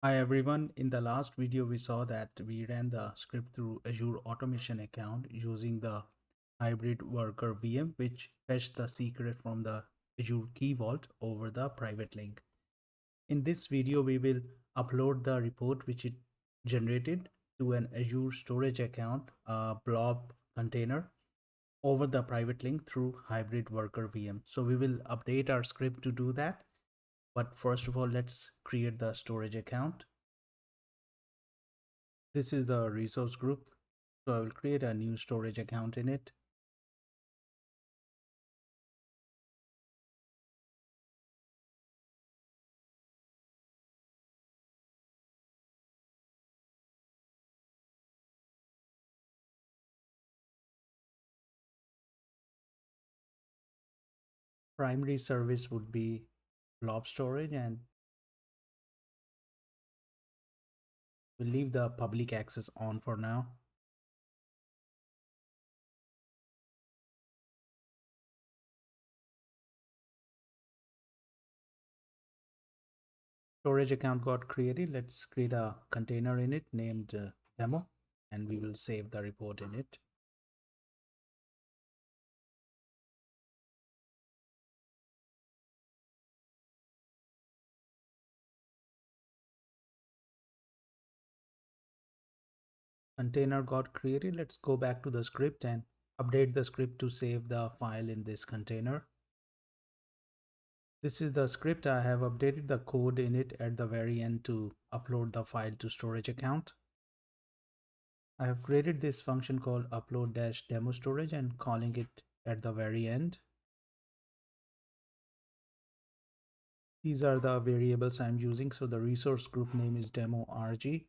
Hi everyone, in the last video we saw that we ran the script through Azure Automation account using the hybrid worker VM which fetched the secret from the Azure Key Vault over the private link. In this video we will upload the report which it generated to an Azure Storage account, a blob container over the private link through hybrid worker VM. So we will update our script to do that. But first of all, let's create the storage account. This is the resource group. So I will create a new storage account in it. Primary service would be blob storage, and we'll leave the public access on for now. Storage account got created. Let's create a container in it named demo, and we will save the report in it. Container got created. Let's go back to the script and update the script to save the file in this container. This is the script. I have updated the code in it at the very end to upload the file to storage account. I have created this function called upload-demo storage and calling it at the very end. These are the variables I'm using. So the resource group name is demo rg,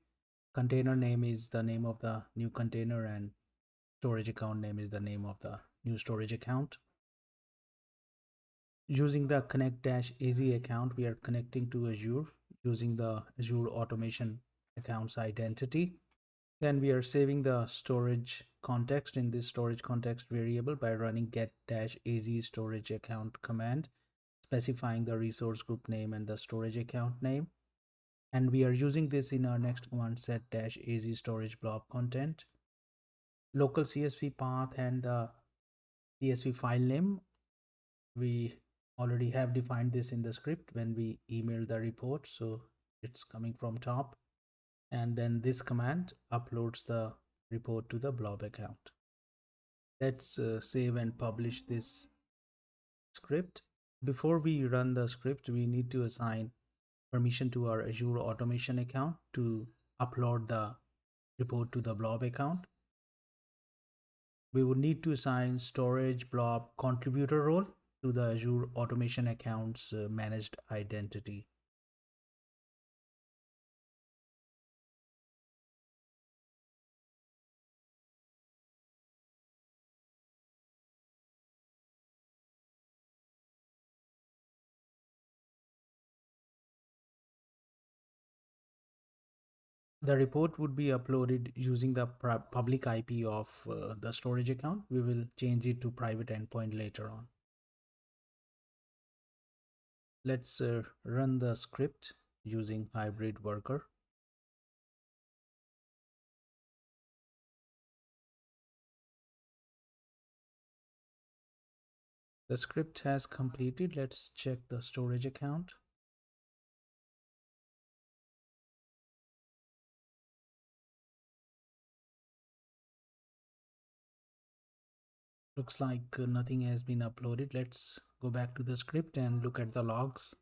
container name is the name of the new container, and storage account name is the name of the new storage account. Using the connect-az account, we are connecting to Azure using the Azure automation accounts identity. Then we are saving the storage context in this storage context variable by running Get-AzStorageContext command, specifying the resource group name and the storage account name. And we are using this in our next command, set-az storage blob content. Local CSV path and the CSV file name, we already have defined this in the script when we email the report, so it's coming from top. And then this command uploads the report to the blob account. Let's save and publish this script. Before we run the script, we need to assign permission to our Azure automation account to upload the report to the blob account. We would need to assign storage blob contributor role to the Azure automation accounts managed identity. The report would be uploaded using the public IP of the storage account. We will change it to private endpoint later on. Let's run the script using hybrid worker. The script has completed. Let's check the storage account. Looks like nothing has been uploaded. Let's go back to the script and look at the logs.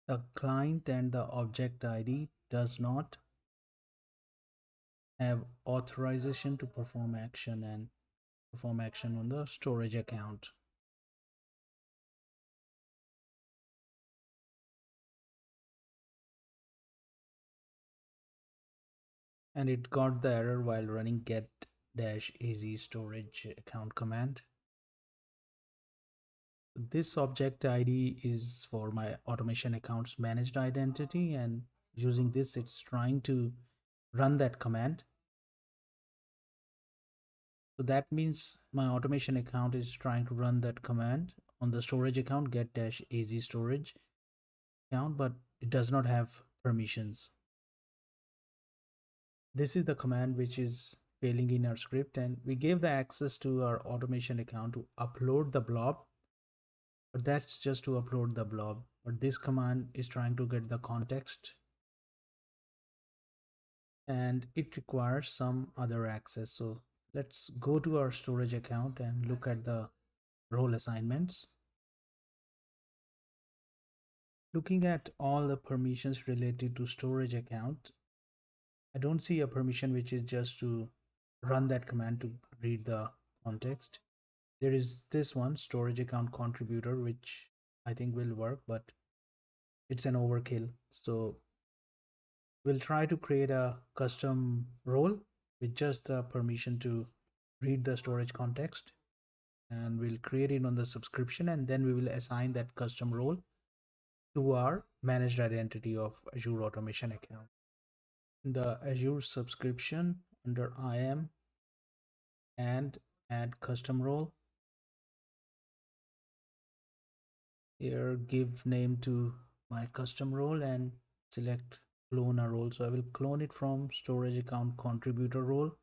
The client and the object ID does not have authorization to perform action on the storage account. And it got the error while running get-AzStorageContext command. This object ID is for my automation accounts managed identity, and using this, it's trying to run that command. So that means my automation account is trying to run that command on the storage account, Get-AzStorageContext account, but it does not have permissions. This is the command which is failing in our script, and we gave the access to our automation account to upload the blob, but that's just to upload the blob. But this command is trying to get the context, and it requires some other access. So let's go to our storage account and look at the role assignments. Looking at all the permissions related to storage account, I don't see a permission which is just to run that command to read the context. There is this one, storage account contributor, which I think will work, but it's an overkill. So we'll try to create a custom role with just the permission to read the storage context, and we'll create it on the subscription, and then we will assign that custom role to our managed identity of Azure automation account. In the Azure subscription, under IAM and add custom role, here give name to my custom role and select clone a role. So I will clone it from storage account contributor role.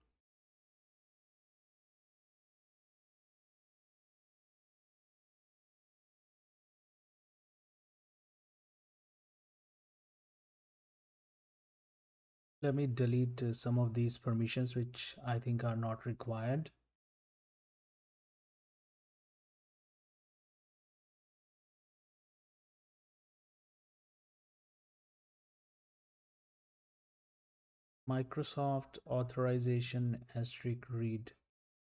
Let me delete some of these permissions which I think are not required. Microsoft authorization asterisk read.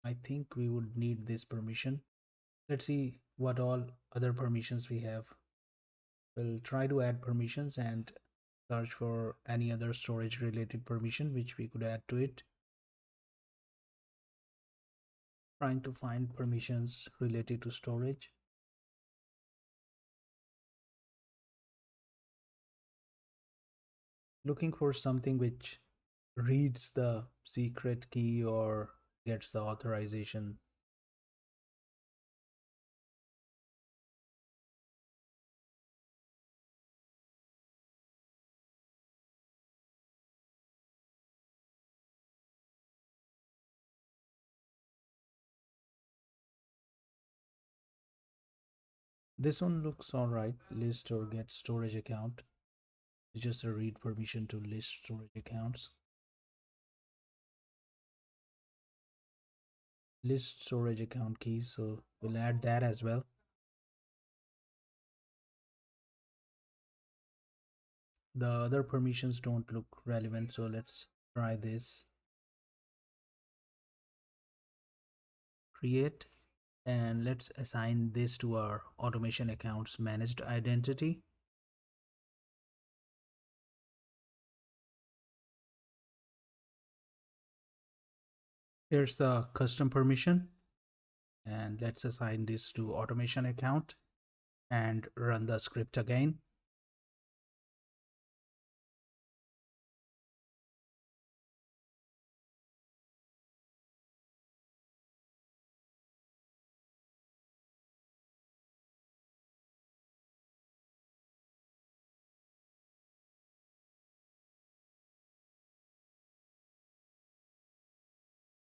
I think we would need this permission. Let's see what all other permissions we have. We'll try to add permissions and search for any other storage related permission which we could add to it. Trying to find permissions related to storage. Looking for something which reads the secret key or gets the authorization. This one looks all right. List or get storage account. It's just a read permission to list storage accounts. List storage account keys. So we'll add that as well. The other permissions don't look relevant. So let's try this. Create, and let's assign this to our automation accounts managed identity. Here's the custom permission, and let's assign this to automation account and run the script again.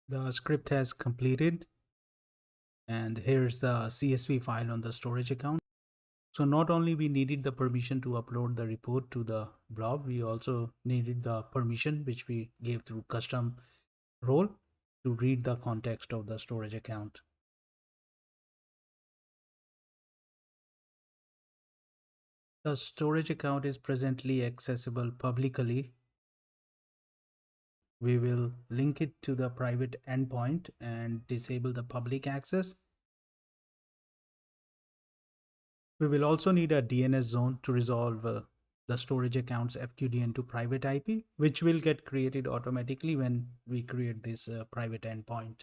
The script has completed, and here's the CSV file on the storage account. So not only we needed the permission to upload the report to the blob, we also needed the permission which we gave through custom role to read the context of the storage account. The storage account is presently accessible publicly. We will link it to the private endpoint and disable the public access. We will also need a DNS zone to resolve the storage account's FQDN to private IP, which will get created automatically when we create this private endpoint.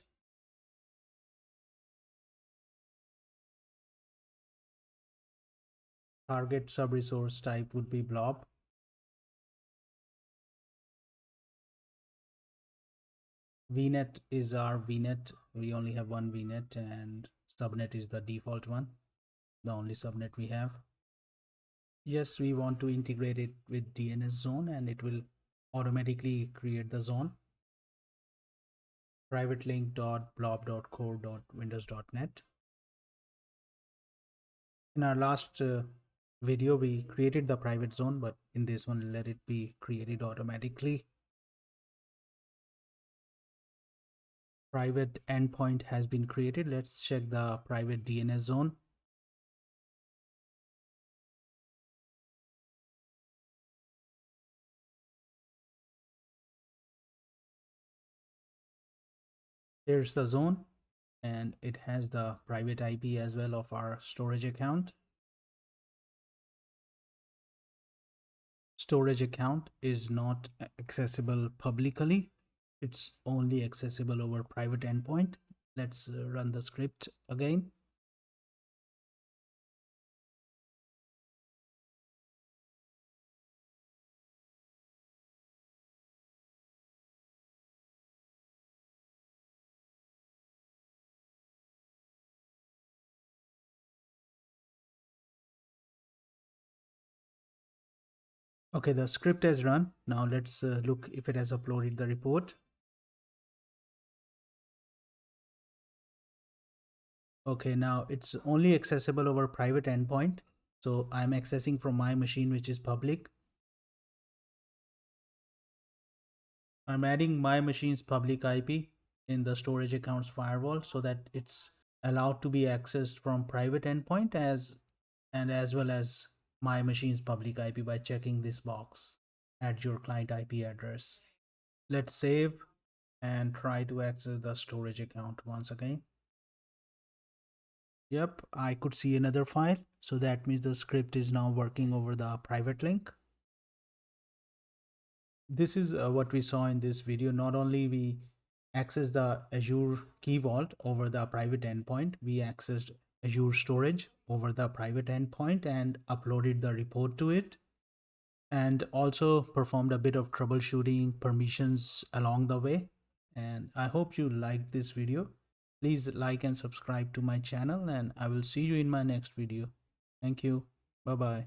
Target sub-resource type would be blob. VNet is our VNet. We only have one VNet, and subnet is the default one, the only subnet we have. Yes, we want to integrate it with DNS zone, and it will automatically create the zone. Private link.blob.core.windows.net. In our last video, we created the private zone, but in this one, let it be created automatically. Private endpoint has been created. Let's check the private DNS zone. Here's the zone, and it has the private IP as well of our storage account. Storage account is not accessible publicly. It's only accessible over private endpoint. Let's run the script again. Okay, the script has run. Now let's look if it has uploaded the report. Okay, now it's only accessible over private endpoint. So I'm accessing from my machine, which is public. I'm adding my machine's public IP in the storage accounts firewall so that it's allowed to be accessed from private endpoint as well as my machine's public IP by checking this box, add your client IP address. Let's save and try to access the storage account once again. Yep, I could see another file. So that means the script is now working over the private link. This is what we saw in this video. Not only we access the Azure Key Vault over the private endpoint, we accessed Azure Storage over the private endpoint and uploaded the report to it, and also performed a bit of troubleshooting permissions along the way. And I hope you liked this video. Please like and subscribe to my channel, and I will see you in my next video. Thank you. Bye bye.